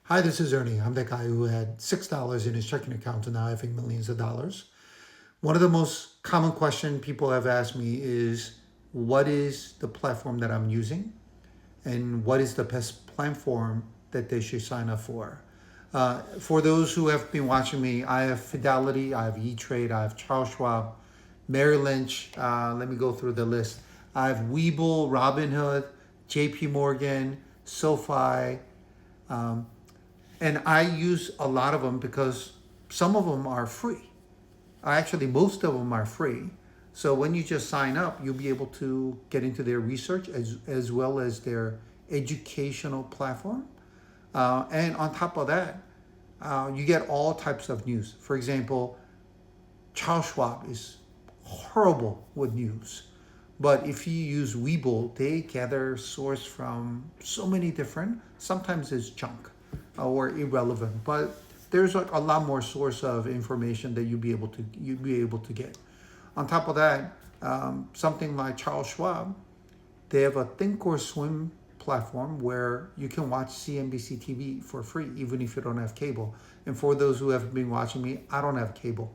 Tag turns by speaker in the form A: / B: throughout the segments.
A: Hi, this is Ernie. I'm that guy who had $6 in his checking account and now having millions of dollars. One of the most common questions people have asked me is, what is the platform that I'm using? And what is the best platform that they should sign up for? For those who have been watching me, I have Fidelity, I have E-Trade, I have Charles Schwab, Merrill Lynch. Let me go through the list. I have Webull, Robinhood, JP Morgan, SoFi, and I use a lot of them because some of them are free. Actually, most of them are free. So when you just sign up, you'll be able to get into their research as well as their educational platform. And on top of that, you get all types of news. For example, Charles Schwab is horrible with news. But if you use Webull, they gather source from so many different, sometimes it's junk or irrelevant, but there's like a lot more source of information that you'll be able to get. On top of that, something like Charles Schwab, they have a Think or Swim platform where you can watch CNBC TV for free, even if you don't have cable. And for those who have been watching me, I don't have cable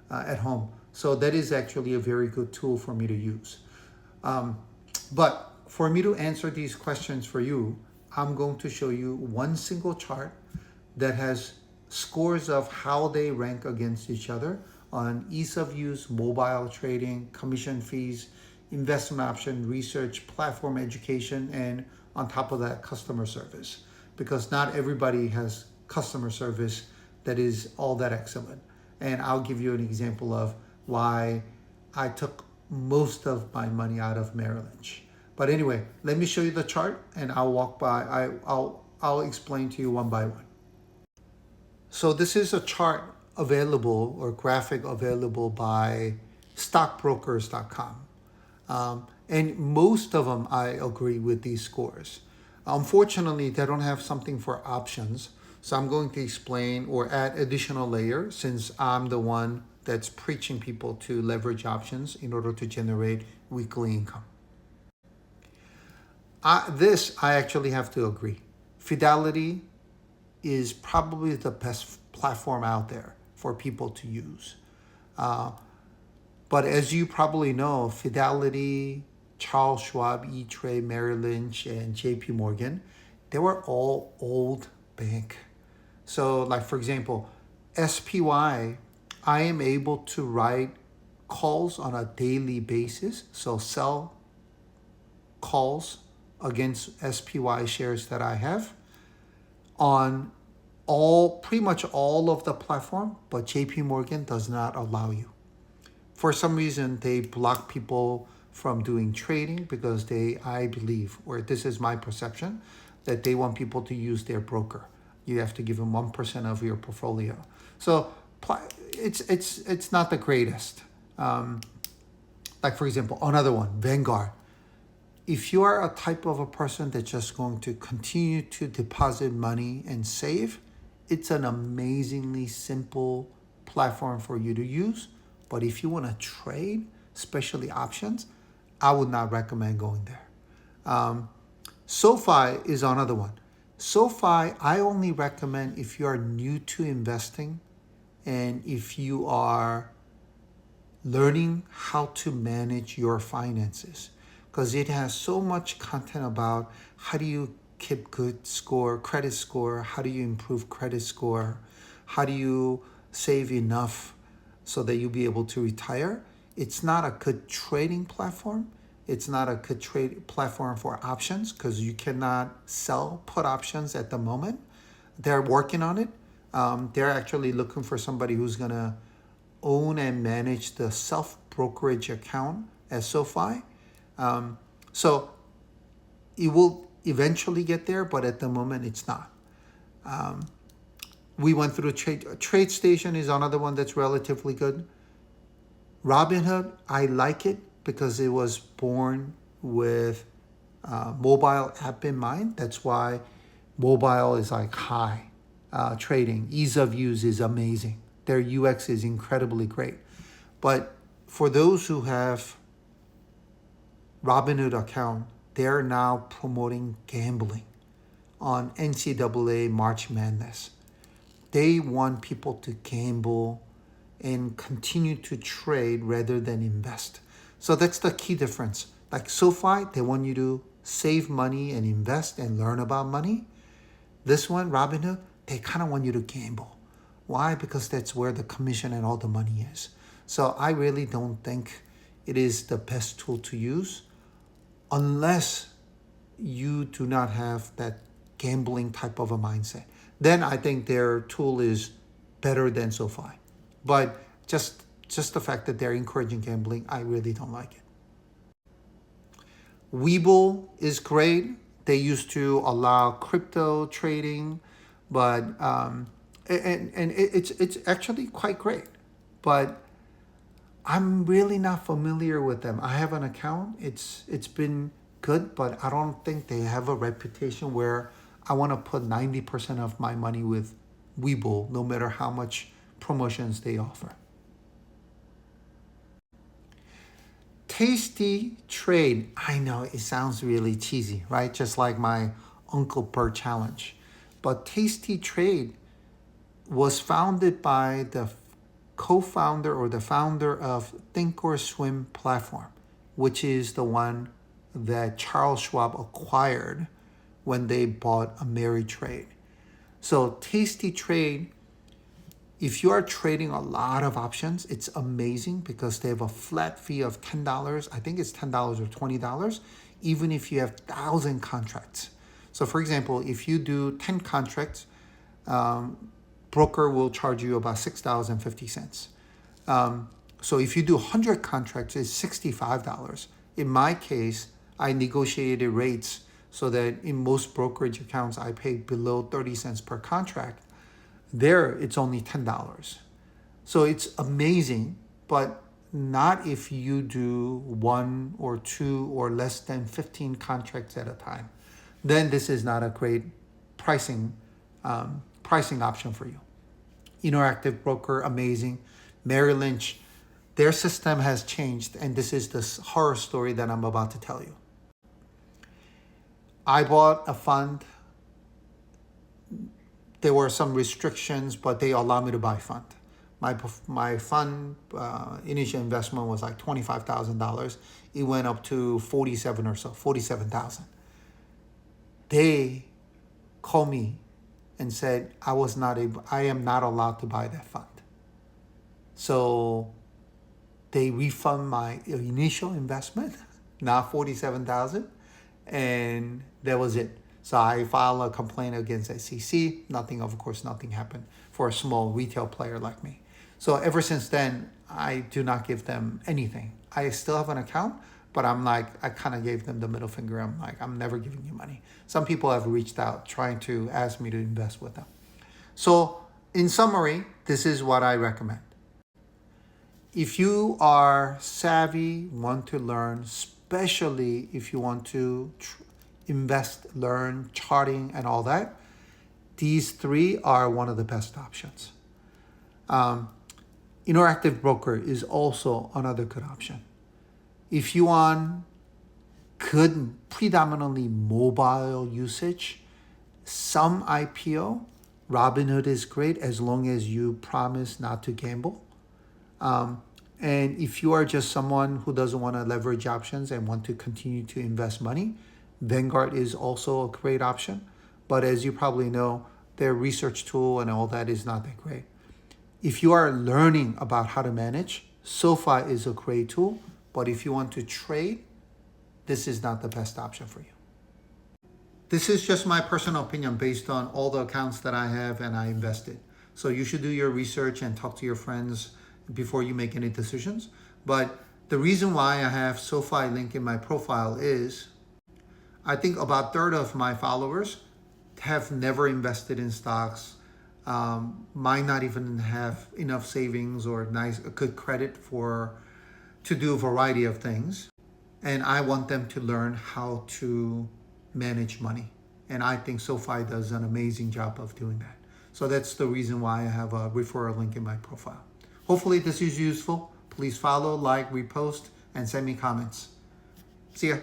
A: at home. So that is actually a very good tool for me to use. But for me to answer these questions for you, I'm going to show you one single chart that has scores of how they rank against each other on ease of use, mobile trading, commission fees, investment option, research, platform education, and on top of that, customer service. Because not everybody has customer service that is all that excellent. And I'll give you an example of why I took most of my money out of Merrill Lynch. But anyway, let me show you the chart and I'll walk by, I'll explain to you one by one. So this is a chart available or graphic available by stockbrokers.com. And most of them, I agree with these scores. Unfortunately, they don't have something for options. So I'm going to explain or add additional layer since I'm the one that's preaching people to leverage options in order to generate weekly income. I actually have to agree. Fidelity is probably the best platform out there for people to use. But as you probably know, Fidelity, Charles Schwab, E-Trade, Merrill Lynch, and JP Morgan, they were all old bank. So like for example, SPY, I am able to write calls on a daily basis. So sell calls against SPY shares that I have on pretty much all of the platform, but JP Morgan does not allow you. For some reason, they block people from doing trading because I believe, or this is my perception, that they want people to use their broker. You have to give them 1% of your portfolio. So it's not the greatest. Like for example, another one, Vanguard. If you are a type of a person that's just going to continue to deposit money and save, it's an amazingly simple platform for you to use. But if you want to trade, especially options, I would not recommend going there. SoFi is another one. SoFi, I only recommend if you are new to investing and if you are learning how to manage your finances, because it has so much content about how do you keep good score, credit score, how do you improve credit score, how do you save enough so that you'll be able to retire. It's not a good trading platform. It's not a good trade platform for options because you cannot sell put options at the moment. They're working on it. They're actually looking for somebody who's going to own and manage the self-brokerage account at SoFi. So it will eventually get there, but at the moment it's not. We went through TradeStation is another one that's relatively good. Robinhood, I like it because it was born with mobile app in mind. That's why mobile is like high trading. Ease of use is amazing. Their UX is incredibly great. But for those who have Robinhood account, they're now promoting gambling on NCAA March Madness. They want people to gamble and continue to trade rather than invest. So that's the key difference. Like SoFi, they want you to save money and invest and learn about money. This one, Robinhood, they kind of want you to gamble. Why? Because that's where the commission and all the money is. So I really don't think it is the best tool to use unless you do not have that gambling type of a mindset. Then I think their tool is better than SoFi. But just the fact that they're encouraging gambling, I really don't like it. Webull is great. They used to allow crypto trading, but it's actually quite great. But I'm really not familiar with them. I have an account. It's been good, but I don't think they have a reputation where I want to put 90% of my money with Webull, no matter how much promotions they offer. Tasty Trade. I know it sounds really cheesy, right? Just like my Uncle Bert challenge. But Tasty Trade was founded by the co-founder or the founder of Thinkorswim platform, which is the one that Charles Schwab acquired when they bought Ameritrade. So Tasty Trade, if you are trading a lot of options, it's amazing because they have a flat fee of $10. I think it's $10 or $20, even if you have 1,000 contracts. So for example, if you do 10 contracts, broker will charge you about $6.50. So if you do 100 contracts, it's $65. In my case, I negotiated rates so that in most brokerage accounts, I paid below 30 cents per contract. There, it's only $10. So it's amazing, but not if you do 1 or 2 or less than 15 contracts at a time. Then this is not a great pricing option for you. Interactive Broker, amazing. Merrill Lynch, their system has changed, and this is the horror story that I'm about to tell you. I bought a fund. There were some restrictions, but they allowed me to buy fund. My fund initial investment was like $25,000. It went up to 47 or so, 47,000. They called me and said I am not allowed to buy that fund. So they refund my initial investment, not 47,000, and that was it. So I filed a complaint against SEC. Nothing happened for a small retail player like me. So ever since then, I do not give them anything. I still have an account, but I kind of gave them the middle finger. I'm like, I'm never giving you money. Some people have reached out trying to ask me to invest with them. So in summary, this is what I recommend. If you are savvy, want to learn, especially if you want to invest, learn, charting, and all that, these 3 are one of the best options. Interactive Broker is also another good option. If you want good, predominantly mobile usage, some IPO, Robinhood is great as long as you promise not to gamble. And if you are just someone who doesn't want to leverage options and want to continue to invest money, Vanguard is also a great option. But as you probably know, their research tool and all that is not that great. If you are learning about how to manage, SoFi is a great tool. But if you want to trade, this is not the best option for you. This is just my personal opinion based on all the accounts that I have and I invested. So you should do your research and talk to your friends before you make any decisions. But the reason why I have SoFi link in my profile is I think about 1/3 of my followers have never invested in stocks, might not even have enough savings or good credit to do a variety of things. And I want them to learn how to manage money. And I think SoFi does an amazing job of doing that. So that's the reason why I have a referral link in my profile. Hopefully this is useful. Please follow, like, repost, and send me comments. See ya.